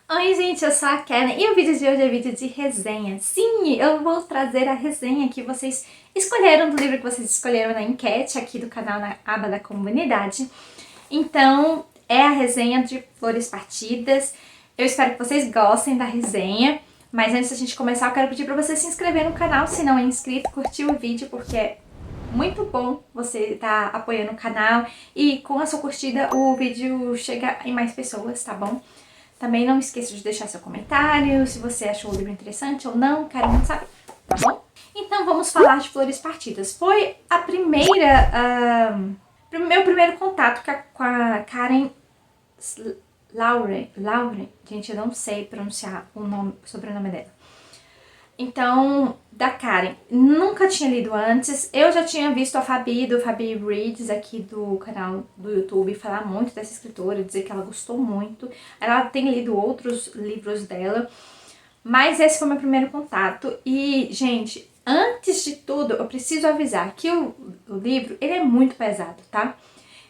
Oi gente, eu sou a Karen e o vídeo de hoje é vídeo de resenha. Sim, eu vou trazer a resenha que vocês escolheram, do livro que vocês escolheram na enquete aqui do canal na aba da comunidade. Então, é a resenha de Flores Partidas. Eu espero que vocês gostem da resenha, mas antes da gente começar eu quero pedir para você se inscrever no canal se não é inscrito, curtir o vídeo porque é muito bom você estar apoiando o canal e com a sua curtida o vídeo chega em mais pessoas, tá bom? Também não esqueça de deixar seu comentário, se você achou o livro interessante ou não, quero muito saber, tá bom? Então vamos falar de Flores Partidas. Foi a meu primeiro contato com a Karen Lauren, gente, eu não sei pronunciar o sobrenome dela. Então, da Karen, nunca tinha lido antes, eu já tinha visto a Fabi, do Fabi Reads, aqui do canal do YouTube, falar muito dessa escritora, dizer que ela gostou muito. Ela tem lido outros livros dela, mas esse foi meu primeiro contato. E, gente, antes de tudo, eu preciso avisar que o livro, ele é muito pesado, tá?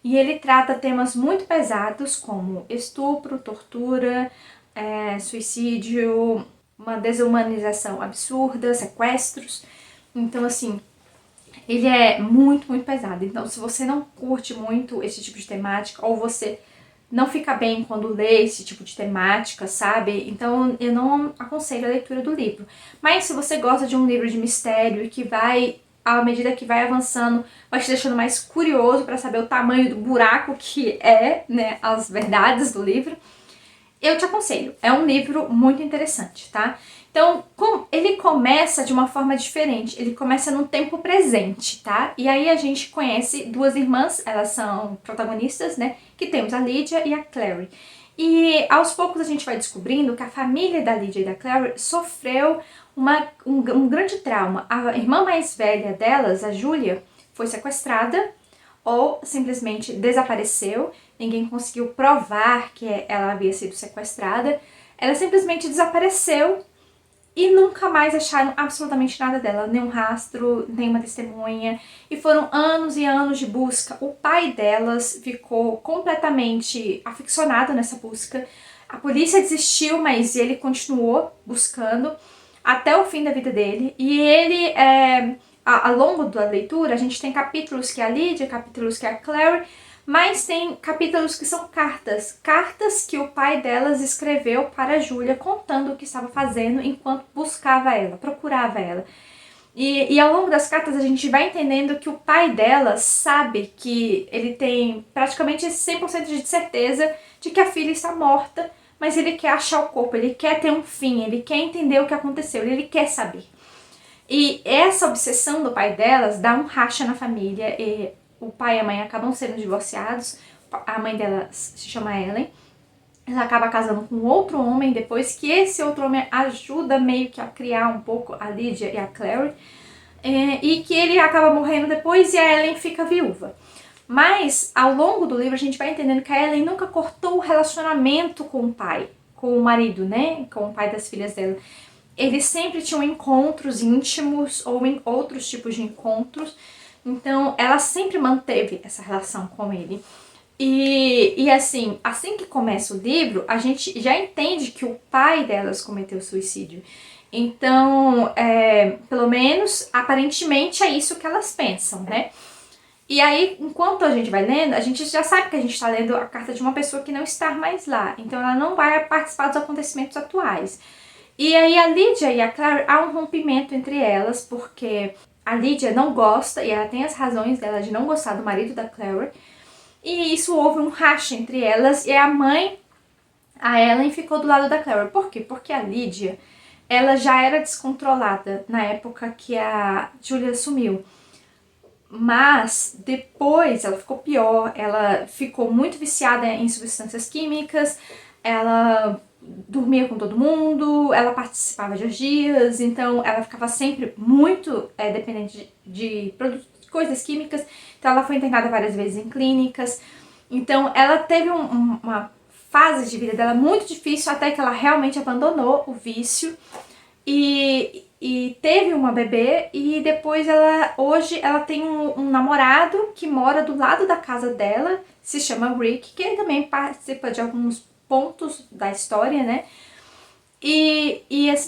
E ele trata temas muito pesados como estupro, tortura, suicídio, uma desumanização absurda, sequestros. Então, assim, ele é muito, muito pesado. Então, se você não curte muito esse tipo de temática, ou você não fica bem quando lê esse tipo de temática, sabe? Então, eu não aconselho a leitura do livro. Mas se você gosta de um livro de mistério e que vai, à medida que vai avançando, vai te deixando mais curioso para saber o tamanho do buraco que é, né, as verdades do livro, eu te aconselho. É um livro muito interessante, tá? Então, ele começa de uma forma diferente. Ele começa no tempo presente, tá? E aí a gente conhece duas irmãs, elas são protagonistas, né? Que temos a Lydia e a Clary. E aos poucos a gente vai descobrindo que a família da Lydia e da Clary sofreu um grande trauma. A irmã mais velha delas, a Julia, foi sequestrada ou simplesmente desapareceu, ninguém conseguiu provar que ela havia sido sequestrada, ela simplesmente desapareceu e nunca mais acharam absolutamente nada dela, nenhum rastro, nenhuma testemunha, e foram anos e anos de busca. O pai delas ficou completamente aficionado nessa busca, a polícia desistiu, mas ele continuou buscando até o fim da vida dele, e ele ao longo da leitura, a gente tem capítulos que é a Lydia, capítulos que é a Clary, mas tem capítulos que são cartas. Cartas que o pai delas escreveu para a Julia, contando o que estava fazendo enquanto buscava ela, procurava ela. E ao longo das cartas a gente vai entendendo que o pai dela sabe que ele tem praticamente 100% de certeza de que a filha está morta, mas ele quer achar o corpo, ele quer ter um fim, ele quer entender o que aconteceu, ele quer saber. E essa obsessão do pai delas dá um racha na família, e o pai e a mãe acabam sendo divorciados, a mãe dela se chama Ellen, ela acaba casando com outro homem depois, que esse outro homem ajuda meio que a criar um pouco a Lydia e a Clary, e que ele acaba morrendo depois e a Ellen fica viúva. Mas ao longo do livro a gente vai entendendo que a Ellen nunca cortou o relacionamento com o pai, com o marido, né, com o pai das filhas dela. Eles sempre tinham encontros íntimos ou em outros tipos de encontros, então ela sempre manteve essa relação com ele. E assim que começa o livro, a gente já entende que o pai delas cometeu suicídio. Então, pelo menos, aparentemente é isso que elas pensam, né? E aí, enquanto a gente vai lendo, a gente já sabe que a gente está lendo a carta de uma pessoa que não está mais lá. Então ela não vai participar dos acontecimentos atuais. E aí a Lydia e a Clary, há um rompimento entre elas, porque a Lydia não gosta, e ela tem as razões dela de não gostar do marido da Clary, e isso houve um racha entre elas, e a mãe, a Ellen, ficou do lado da Clary. Por quê? Porque a Lydia, ela já era descontrolada na época que a Julia sumiu. Mas depois ela ficou pior, ela ficou muito viciada em substâncias químicas, ela dormia com todo mundo, ela participava de orgias, então ela ficava sempre muito dependente de produtos, coisas químicas, então ela foi internada várias vezes em clínicas, então ela teve uma fase de vida dela muito difícil até que ela realmente abandonou o vício e teve uma bebê, e depois hoje ela tem um namorado que mora do lado da casa dela, se chama Rick, que ele também participa de alguns pontos da história, né?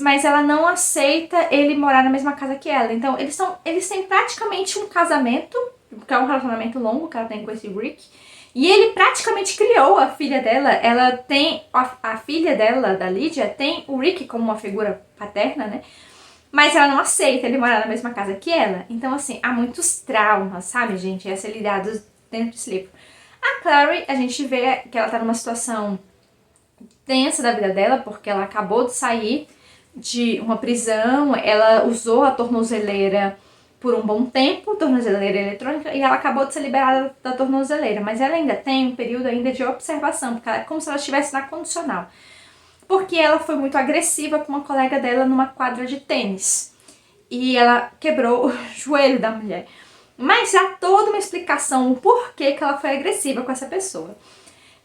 Mas ela não aceita ele morar na mesma casa que ela. Então, eles têm praticamente um casamento, que é um relacionamento longo que ela tem com esse Rick. E ele praticamente criou a filha dela. Ela tem... A filha dela, da Lydia, tem o Rick como uma figura paterna, né? Mas ela não aceita ele morar na mesma casa que ela. Então, assim, há muitos traumas, sabe, gente? A ser lidados dentro desse livro. A Clary, a gente vê que ela tá numa situação tensa da vida dela, porque ela acabou de sair de uma prisão, ela usou a tornozeleira por um bom tempo, tornozeleira eletrônica, e ela acabou de ser liberada da tornozeleira, mas ela ainda tem um período ainda de observação, porque ela é como se ela estivesse na condicional. Porque ela foi muito agressiva com uma colega dela numa quadra de tênis. E ela quebrou o joelho da mulher. Mas há toda uma explicação o porquê que ela foi agressiva com essa pessoa.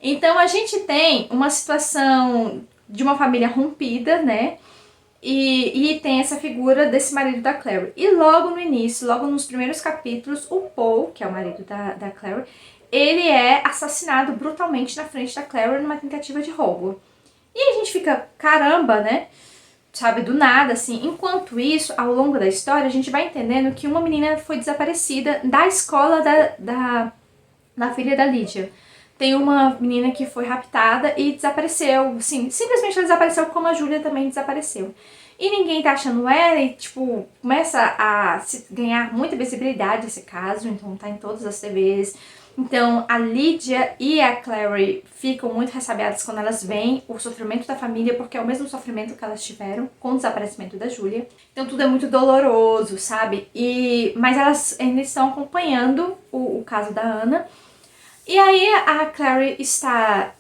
Então a gente tem uma situação de uma família rompida, né? E tem essa figura desse marido da Clary. E logo no início, logo nos primeiros capítulos, o Paul, que é o marido da Clary, ele é assassinado brutalmente na frente da Clary numa tentativa de roubo. E a gente fica, caramba, né? Sabe, do nada, assim. Enquanto isso, ao longo da história, a gente vai entendendo que uma menina foi desaparecida da escola da filha da Lydia. Tem uma menina que foi raptada e desapareceu, assim, simplesmente ela desapareceu como a Júlia também desapareceu. E ninguém tá achando ela e, tipo, começa a ganhar muita visibilidade esse caso, então tá em todas as TVs. Então a Lydia e a Clary ficam muito ressabiadas quando elas veem o sofrimento da família, porque é o mesmo sofrimento que elas tiveram com o desaparecimento da Júlia. Então tudo é muito doloroso, sabe? Mas elas ainda estão acompanhando o caso da Ana. E aí a Clary está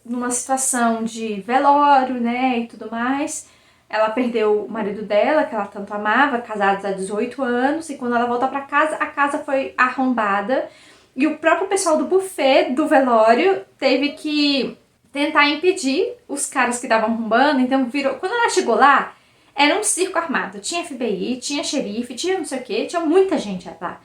numa situação de velório, né, e tudo mais. Ela perdeu o marido dela, que ela tanto amava, casados há 18 anos, e quando ela volta pra casa, a casa foi arrombada. E o próprio pessoal do buffet do velório teve que tentar impedir os caras que estavam arrombando. Então virou... Quando ela chegou lá, era um circo armado. Tinha FBI, tinha xerife, tinha não sei o que, tinha muita gente lá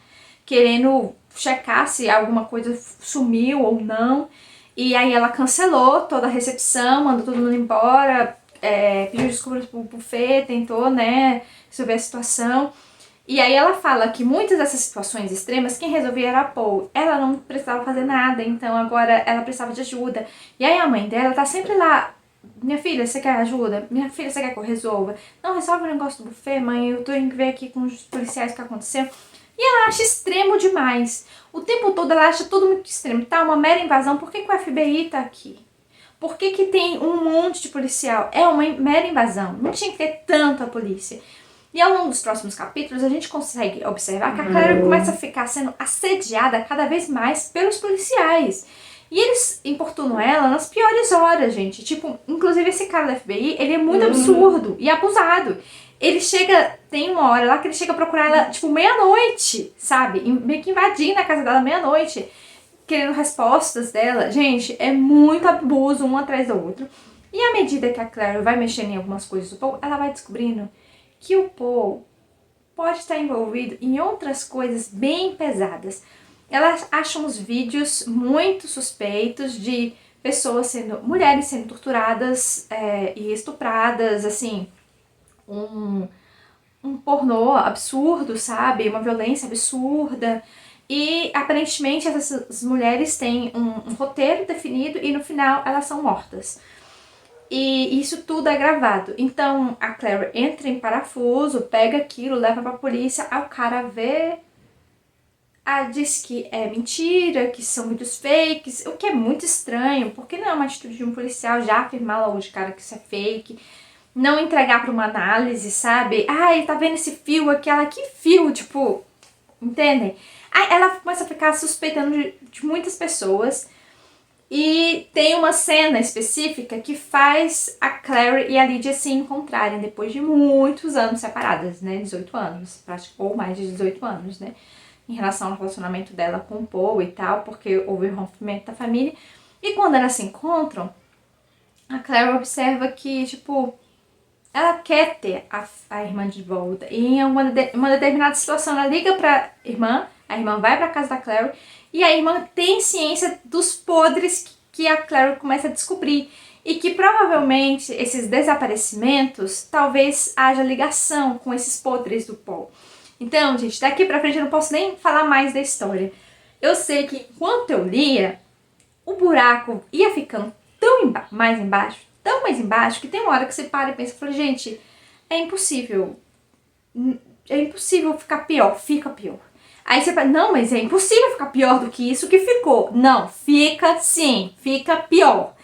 querendo checar se alguma coisa sumiu ou não. E aí ela cancelou toda a recepção, mandou todo mundo embora, pediu desculpas pro buffet, tentou, né, resolver a situação. E aí ela fala que muitas dessas situações extremas, quem resolvia era a Paul. Ela não precisava fazer nada, então agora ela precisava de ajuda. E aí a mãe dela tá sempre lá: minha filha, você quer ajuda? Minha filha, você quer que eu resolva? Não, resolve o negócio do buffet, mãe, eu tô indo ver aqui com os policiais o que aconteceu. E ela acha extremo demais. O tempo todo ela acha tudo muito extremo. Tá, uma mera invasão, por que o FBI tá aqui? Por que tem um monte de policial? É uma mera invasão, não tinha que ter tanta polícia. E ao longo dos próximos capítulos a gente consegue observar que a Clary começa a ficar sendo assediada cada vez mais pelos policiais. E eles importunam ela nas piores horas, gente. Tipo, inclusive esse cara do FBI, ele é muito absurdo e abusado. Ele chega, tem uma hora lá que ele chega a procurar ela, tipo, meia-noite, sabe? Meio que invadindo a casa dela meia-noite, querendo respostas dela. Gente, é muito abuso um atrás do outro. E à medida que a Clary vai mexendo em algumas coisas do Paul, ela vai descobrindo que o Paul pode estar envolvido em outras coisas bem pesadas. Ela acha uns vídeos muito suspeitos de pessoas mulheres sendo torturadas e estupradas, assim, um pornô absurdo, sabe? Uma violência absurda. E aparentemente essas mulheres têm um roteiro definido e no final elas são mortas. E isso tudo é gravado. Então a Clary entra em parafuso, pega aquilo, leva pra polícia, aí o cara vê, diz que é mentira, que são muitos fakes, o que é muito estranho, porque não é uma atitude de um policial já afirmar logo de cara que isso é fake, não entregar pra uma análise, sabe? Ele tá vendo esse fio aqui, ela, que fio? Tipo, entendem? Aí ela começa a ficar suspeitando de muitas pessoas. E tem uma cena específica que faz a Clary e a Lydia se encontrarem depois de muitos anos separadas, né? 18 anos, ou mais de 18 anos, né? Em relação ao relacionamento dela com o Paul e tal, porque houve o rompimento da família. E quando elas se encontram, a Clary observa que, tipo, ela quer ter a irmã de volta. E em uma determinada situação, ela liga pra irmã, a irmã vai pra casa da Clary, e a irmã tem ciência dos podres que a Clary começa a descobrir. E que provavelmente esses desaparecimentos, talvez haja ligação com esses podres do Paul. Então, gente, daqui pra frente eu não posso nem falar mais da história. Eu sei que enquanto eu lia, o buraco ia ficando tão mais embaixo, que tem uma hora que você para e pensa, fala, gente, é impossível ficar pior, fica pior. Aí você fala, não, mas é impossível ficar pior do que isso que ficou. Não, fica sim, fica pior.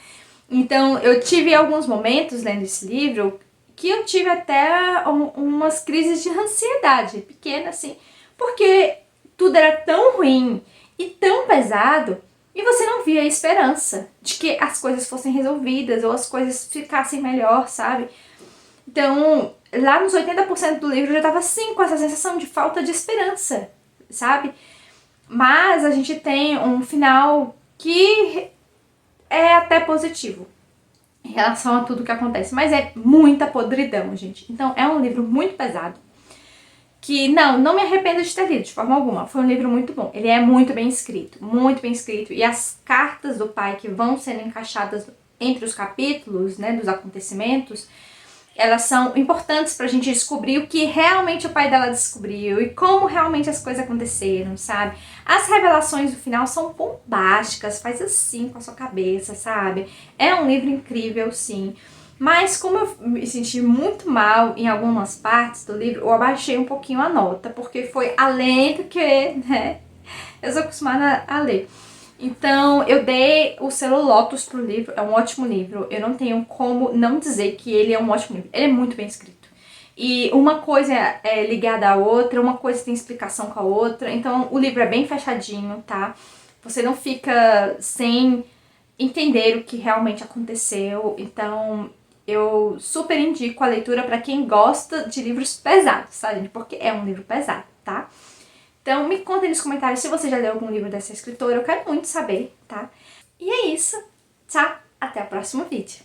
Então, eu tive alguns momentos lendo esse livro que eu tive até umas crises de ansiedade pequena, assim, porque tudo era tão ruim e tão pesado e você não via a esperança de que as coisas fossem resolvidas ou as coisas ficassem melhor, sabe? Então, lá nos 80% do livro eu já tava assim, com essa sensação de falta de esperança, sabe? Mas a gente tem um final que é até positivo em relação a tudo que acontece, mas é muita podridão, gente. Então é um livro muito pesado, que não me arrependo de ter lido de forma alguma. Foi um livro muito bom. Ele é muito bem escrito, e as cartas do pai que vão sendo encaixadas entre os capítulos, né, dos acontecimentos, elas são importantes pra gente descobrir o que realmente o pai dela descobriu e como realmente as coisas aconteceram, sabe? As revelações do final são bombásticas, faz assim com a sua cabeça, sabe? É um livro incrível, sim. Mas como eu me senti muito mal em algumas partes do livro, eu abaixei um pouquinho a nota, porque foi além do que, né, eu sou acostumada a ler. Então, eu dei o selo Lotus pro livro, é um ótimo livro, eu não tenho como não dizer que ele é um ótimo livro, ele é muito bem escrito. E uma coisa é ligada à outra, uma coisa tem explicação com a outra, então o livro é bem fechadinho, tá? Você não fica sem entender o que realmente aconteceu, então eu super indico a leitura pra quem gosta de livros pesados, tá, gente? Porque é um livro pesado, tá? Então me conta aí nos comentários se você já leu algum livro dessa escritora, eu quero muito saber, tá? E é isso, tchau, até o próximo vídeo.